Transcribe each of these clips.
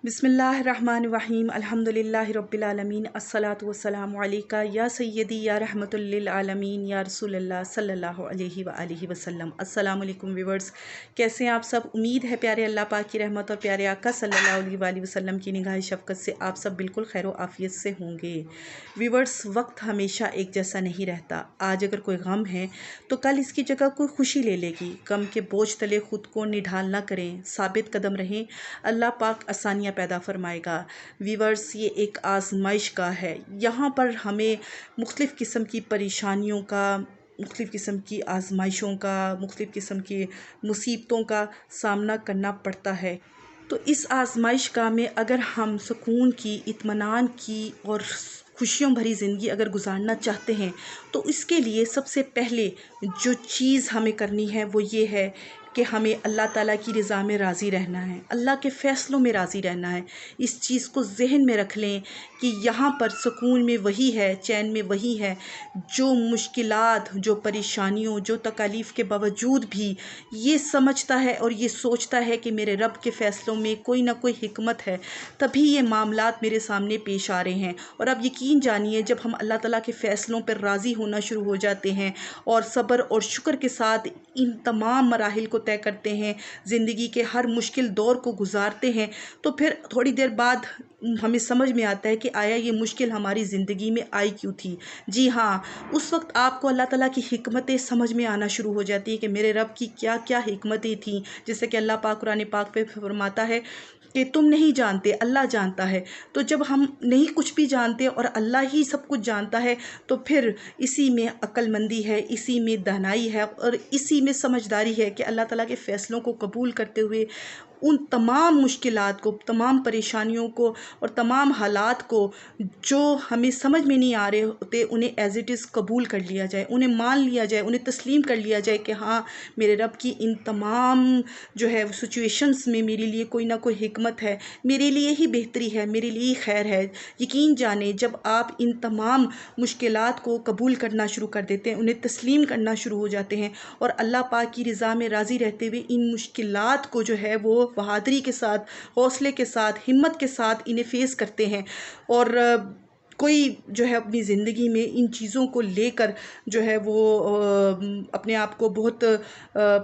बिस्मिल्लाहिर्रहमानिर्रहीम अल्हम्दुलिल्लाहि रब्बिल आलमीन अस्सलातु वस्सलामु अलैका या सय्यदी या रहमतुल लिल आलमीन या रसूलल्लाह सल्लल्लाहु अलैहि व आलिहि वसल्लम। अस्सलामु अलैकुम व्यूअर्स, कैसे हैं आप सब। उम्मीद है प्यारे अल्लाह पाक की रहमत और प्यारे आका सल्लल्लाहु अलैहि वसल्लम की निगाह शफ़क़त से आप सब बिल्कुल खैर आफ़ियत से होंगे। व्यूअर्स, वक्त हमेशा एक जैसा नहीं रहता। आज अगर कोई गम है तो कल इसकी जगह कोई खुशी ले लेगी। गम के बोझ तले ख़ुद को निढाल ना करें, साबित कदम रहें, अल्लाह पाक आसानियाँ पैदा फरमाएगा। व्यूअर्स, ये एक आजमाइश का है। यहाँ पर हमें मुख्तलिफ़ किस्म की परेशानियों का, मुख्तलिफ़ किस्म की आजमाइशों का, मुख्तलिफ़ किस्म की मुसीबतों का सामना करना पड़ता है। तो इस आजमाइश का में अगर हम सुकून की, इत्मीनान की और खुशियों भरी ज़िंदगी अगर गुजारना चाहते हैं तो इसके लिए सबसे पहले जो चीज़ हमें करनी है वो ये है कि हमें अल्लाह ताला की रज़ा में राज़ी रहना है, अल्लाह के फ़ैसलों में राज़ी रहना है। इस चीज़ को ज़हन में रख लें कि यहाँ पर सुकून में वही है, चैन में वही है जो मुश्किलात, जो परेशानियों, जो तकालीफ़ के बावजूद भी ये समझता है और ये सोचता है कि मेरे रब के फ़ैसलों में कोई ना कोई हिकमत है, तभी ये मामलात मेरे सामने पेश आ रहे हैं। और अब यकीन जानिए, जब हम अल्लाह ताला के फ़ैसलों पर राज़ी होना शुरू हो जाते हैं और सब्र और शुक्र के साथ इन तमाम मराहिल को तय करते हैं, ज़िंदगी के हर मुश्किल दौर को गुजारते हैं, तो फिर थोड़ी देर बाद हमें समझ में आता है कि आया ये मुश्किल हमारी ज़िंदगी में आई क्यों थी। जी हाँ, उस वक्त आपको अल्लाह ताला की हिकमतें समझ में आना शुरू हो जाती है कि मेरे रब की क्या क्या हिकमतें थीं। जैसे कि अल्लाह पाक कुरान पाक पे फरमाता है कि तुम नहीं जानते, अल्लाह जानता है। तो जब हम नहीं कुछ भी जानते और अल्लाह ही सब कुछ जानता है, तो फिर इसी में अक्लमंदी है, इसी में दानाई है और इसी में समझदारी है कि अल्लाह ताला के फ़ैसलों को कबूल करते हुए उन तमाम मुश्किलात को, तमाम परेशानियों को और तमाम हालात को जो हमें समझ में नहीं आ रहे होते, उन्हें एज़ इट इज़ कबूल कर लिया जाए, उन्हें मान लिया जाए, उन्हें तस्लीम कर लिया जाए कि हाँ, मेरे रब की इन तमाम जो है सिचुएशंस में मेरे लिए कोई ना कोई हिकमत है, मेरे लिए ही बेहतरी है, मेरे लिए ही खैर है। यकीन जाने, जब आप इन तमाम मुश्किलात को कबूल करना शुरू कर देते हैं, उन्हें तस्लीम करना शुरू हो जाते हैं और अल्लाह पाक की रज़ा में राज़ी रहते हुए इन मुश्किलात को जो है वो बहादुरी के साथ, हौसले के साथ, हिम्मत के साथ इन्हें फ़ेस करते हैं और कोई जो है अपनी ज़िंदगी में इन चीज़ों को लेकर जो है वो अपने आप को बहुत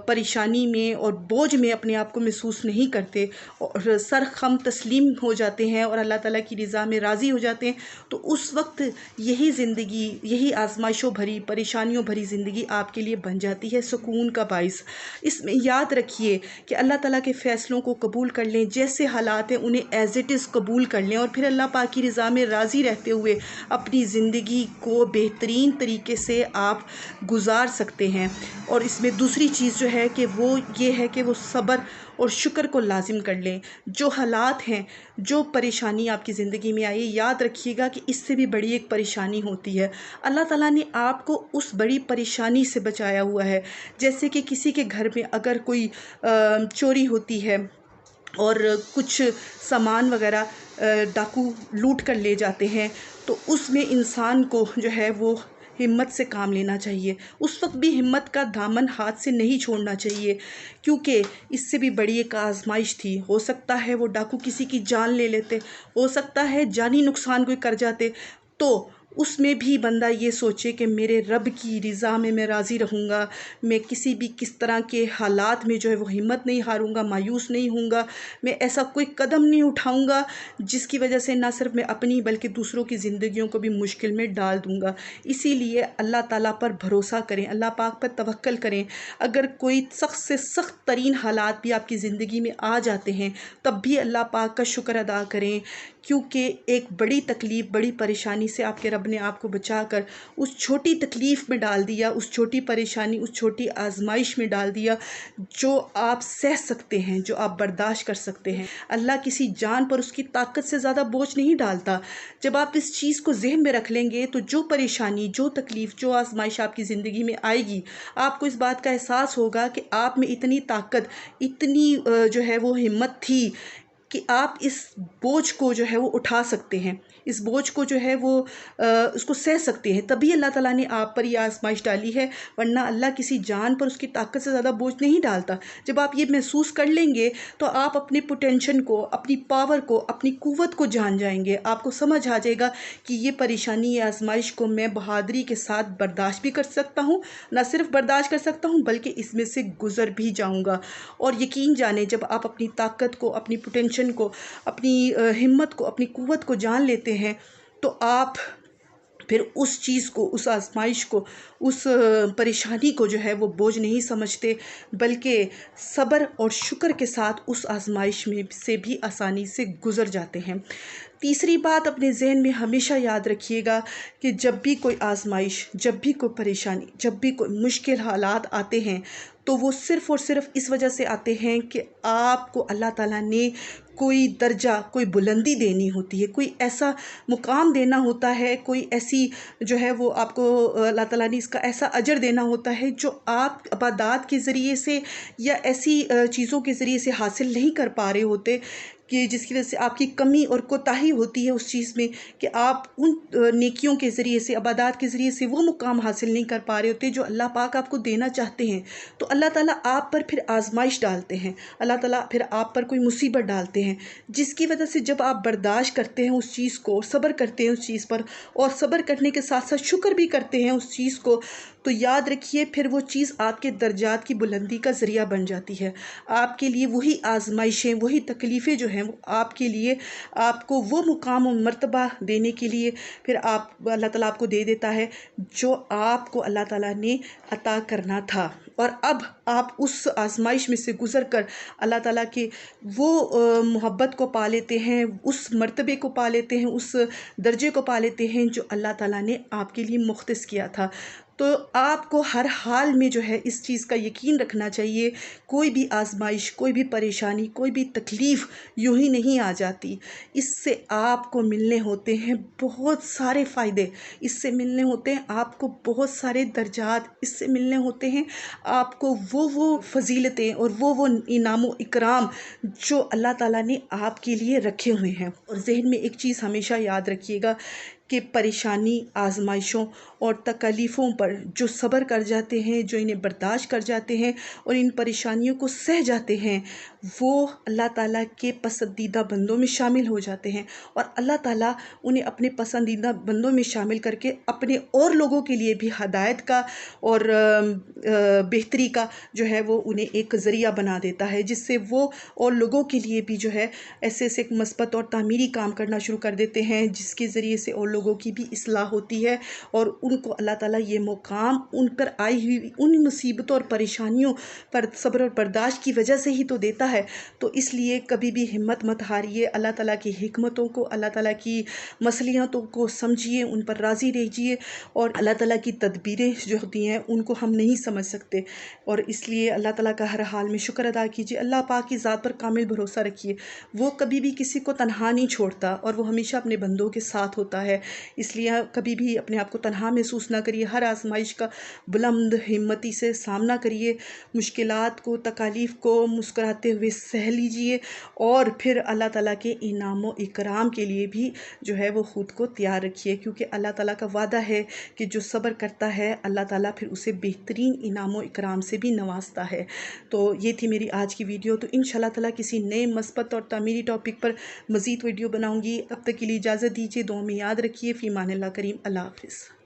परेशानी में और बोझ में अपने आप को महसूस नहीं करते और सर खम तस्लीम हो जाते हैं और अल्लाह ताला की रज़ा में राज़ी हो जाते हैं। तो उस वक्त यही ज़िंदगी, यही आजमाइशों भरी, परेशानियों भरी ज़िंदगी आपके लिए बन जाती है सुकून का बाइस। इसमें याद रखिए कि अल्लाह ताला के फ़ैसलों को कबूल कर लें, जैसे हालात हैं उन्हें एज़ इट इज़ कबूल कर लें और फिर अल्लाह पाक की रज़ा में राज़ी रहते हुए अपनी ज़िंदगी को बेहतरीन तरीके से आप गुजार सकते हैं। और इसमें दूसरी चीज़ जो है कि वो ये है कि वो सब्र और शुक्र को लाजिम कर लें। जो हालात हैं, जो परेशानी आपकी ज़िंदगी में आई, याद रखिएगा कि इससे भी बड़ी एक परेशानी होती है। अल्लाह ताला ने आपको उस बड़ी परेशानी से बचाया हुआ है। जैसे कि किसी के घर में अगर कोई चोरी होती है और कुछ सामान वगैरह डाकू लूट कर ले जाते हैं, तो उसमें इंसान को जो है वो हिम्मत से काम लेना चाहिए। उस वक्त भी हिम्मत का दामन हाथ से नहीं छोड़ना चाहिए, क्योंकि इससे भी बड़ी एक आजमाइश थी। हो सकता है वो डाकू किसी की जान ले लेते, हो सकता है जानी नुकसान कोई कर जाते, तो उसमें भी बंदा ये सोचे कि मेरे रब की रज़ा में मैं राज़ी रहूँगा, मैं किसी भी किस तरह के हालात में जो है वो हिम्मत नहीं हारूँगा, मायूस नहीं होऊंगा, मैं ऐसा कोई कदम नहीं उठाऊँगा जिसकी वजह से ना सिर्फ मैं अपनी बल्कि दूसरों की ज़िंदगियों को भी मुश्किल में डाल दूँगा। इसीलिए अल्लाह ताला पर भरोसा करें, अल्लाह पाक पर तवक्कल करें। अगर कोई सख्त से सख्त तरीन हालात भी आपकी ज़िंदगी में आ जाते हैं, तब भी अल्लाह पाक का शुक्र अदा करें, क्योंकि एक बड़ी तकलीफ़, बड़ी परेशानी से आपके रब ने आपको बचाकर उस छोटी तकलीफ़ में डाल दिया, उस छोटी परेशानी, उस छोटी आजमाइश में डाल दिया जो आप सह सकते हैं, जो आप बर्दाश्त कर सकते हैं। अल्लाह किसी जान पर उसकी ताकत से ज़्यादा बोझ नहीं डालता। जब आप इस चीज़ को ज़हन में रख लेंगे तो जो परेशानी, जो तकलीफ़, जो आजमाइश आपकी ज़िंदगी में आएगी, आपको इस बात का एहसास होगा कि आप में इतनी ताकत, इतनी जो है वो हिम्मत थी कि आप इस बोझ को जो है वो उठा सकते हैं, इस बोझ को जो है वो उसको सह सकते हैं। तभी अल्लाह ताला ने आप पर ये आजमाइश डाली है, वरना अल्लाह किसी जान पर उसकी ताकत से ज़्यादा बोझ नहीं डालता। जब आप ये महसूस कर लेंगे तो आप अपने पोटेंशियल को, अपनी पावर को, अपनी कुव्वत को जान जाएंगे। आपको समझ आ जाएगा कि ये परेशानी, ये आजमाइश को मैं बहादुरी के साथ बर्दाश्त भी कर सकता हूँ, ना सिर्फ बर्दाश्त कर सकता हूँ बल्कि इसमें से गुज़र भी जाऊँगा। और यकीन जाने, जब आप अपनी ताकत को, अपनी पोटेंशियल को, अपनी हिम्मत को, अपनी कुव्वत को जान लेते हैं तो आप फिर उस चीज़ को, उस आजमाइश को, उस परेशानी को जो है वो बोझ नहीं समझते, बल्कि सब्र और शुक्र के साथ उस आजमाइश में से भी आसानी से गुज़र जाते हैं। तीसरी बात अपने ज़हन में हमेशा याद रखिएगा कि जब भी कोई आजमाइश, जब भी कोई परेशानी, जब भी कोई मुश्किल हालात आते हैं तो वो सिर्फ़ और सिर्फ इस वजह से आते हैं कि आपको अल्लाह ताला ने कोई दर्जा, कोई बुलंदी देनी होती है, कोई ऐसा मुकाम देना होता है, कोई ऐसी जो है वो आपको अल्लाह ताला ने इसका ऐसा अजर देना होता है जो आप इबादत के ज़रिए से या ऐसी चीज़ों के ज़रिए से हासिल नहीं कर पा रहे होते, कि जिसकी वजह से आपकी कमी और कोताही होती है उस चीज़ में, कि आप उन नेकियों के ज़रिए से, इबादत के ज़रिए से वो मुकाम हासिल नहीं कर पा रहे होते जो अल्लाह पाक आपको देना चाहते हैं। तो अल्लाह ताला आप पर फिर आजमाइश डालते हैं, अल्लाह ताला फिर आप पर कोई मुसीबत डालते हैं, जिसकी वजह से जब आप बर्दाश्त करते हैं उस चीज़ को, सब्र करते हैं उस चीज़ पर, और सब्र करने के साथ साथ शुक्र भी करते हैं उस चीज़ को, तो याद रखिए फिर वो चीज़ आपके दर्जात की बुलंदी का ज़रिया बन जाती है। आपके लिए वही आजमाइशें, वही तकलीफ़ें जो हैं वो आपके लिए, आपको वो मुकाम और मर्तबा देने के लिए फिर आप अल्लाह ताला आपको दे देता है जो आपको अल्लाह ताला ने अता करना था। और अब आप उस आजमाइश में से गुज़र कर अल्लाह ताला के वो मोहब्बत को पा लेते हैं, उस मर्तबे को पा लेते हैं, उस दर्जे को पा लेते हैं जो अल्लाह ताला ने आपके लिए मुख्तस किया था। तो आपको हर हाल में जो है इस चीज़ का यकीन रखना चाहिए, कोई भी आजमाइश, कोई भी परेशानी, कोई भी तकलीफ़ यूं ही नहीं आ जाती। इससे आपको मिलने होते हैं बहुत सारे फ़ायदे, इससे मिलने होते हैं आपको बहुत सारे दर्जात, इससे मिलने होते हैं आपको वो फ़ज़ीलतें और वो इनाम व इकराम जो अल्लाह ताला ने आपके लिए रखे हुए हैं। और ज़हन में एक चीज़ हमेशा याद रखिएगा कि परेशानी, आजमाइशों और तकलीफ़ों पर जो सब्र कर जाते हैं, जो इन्हें बर्दाश्त कर जाते हैं और इन परेशानियों को सह जाते हैं, वो अल्लाह ताला के पसंदीदा बंदों में शामिल हो जाते हैं। और अल्लाह ताला उन्हें अपने पसंदीदा बंदों में शामिल करके अपने और लोगों के लिए भी हदायत का और बेहतरी का जो है वो उन्हें एक ज़रिया बना देता है, जिससे वो और लोगों के लिए भी जो है ऐसे ऐसे मस्बत और तामीरी काम करना शुरू कर देते हैं, जिसके ज़रिए से और लोगों की भी इस्लाह होती है और उनको अल्लाह ताला ये मुकाम उन पर आई हुई उन मुसीबतों और परेशानियों पर सब्र और बर्दाश्त की वजह से ही तो देता है। तो इसलिए कभी भी हिम्मत मत हारिए, अल्लाह ताला की हिकमतों को, अल्लाह ताला की मसलियतों को समझिए, उन पर राज़ी रहिए। और अल्लाह ताला की तदबीरें जो होती हैं उनको हम नहीं समझ सकते, और इसलिए अल्लाह ताला का हर हाल में शुक्र अदा कीजिए। अल्लाह पाक की ज़ात पर कामिल भरोसा रखिए, वो कभी भी किसी को तन्हा नहीं छोड़ता और वो हमेशा अपने बंदों के साथ होता है। इसलिए कभी भी अपने आप को तन्हा महसूस ना करिए, हर आजमाइश का बुलंद हिम्मती से सामना करिए, मुश्किलात को, तकालीफ़ को मुस्कुराते हुए सह लीजिए और फिर अल्लाह ताला के इनाम व इकराम के लिए भी जो है वो ख़ुद को तैयार रखिए, क्योंकि अल्लाह ताला का वादा है कि जो सब्र करता है अल्लाह ताला फिर उसे बेहतरीन इनाम व इकराम से भी नवाजता है। तो ये थी मेरी आज की वीडियो। तो इंशाल्लाह ताला किसी नए मस्बत और तामीरी टॉपिक पर मज़ीद वीडियो बनाऊँगी। अब तक के लिए इजाज़त दीजिए, दुआ में याद रखिए। फ़ी अमानिल्लाह करीम। अल्लाह हाफ़िज़।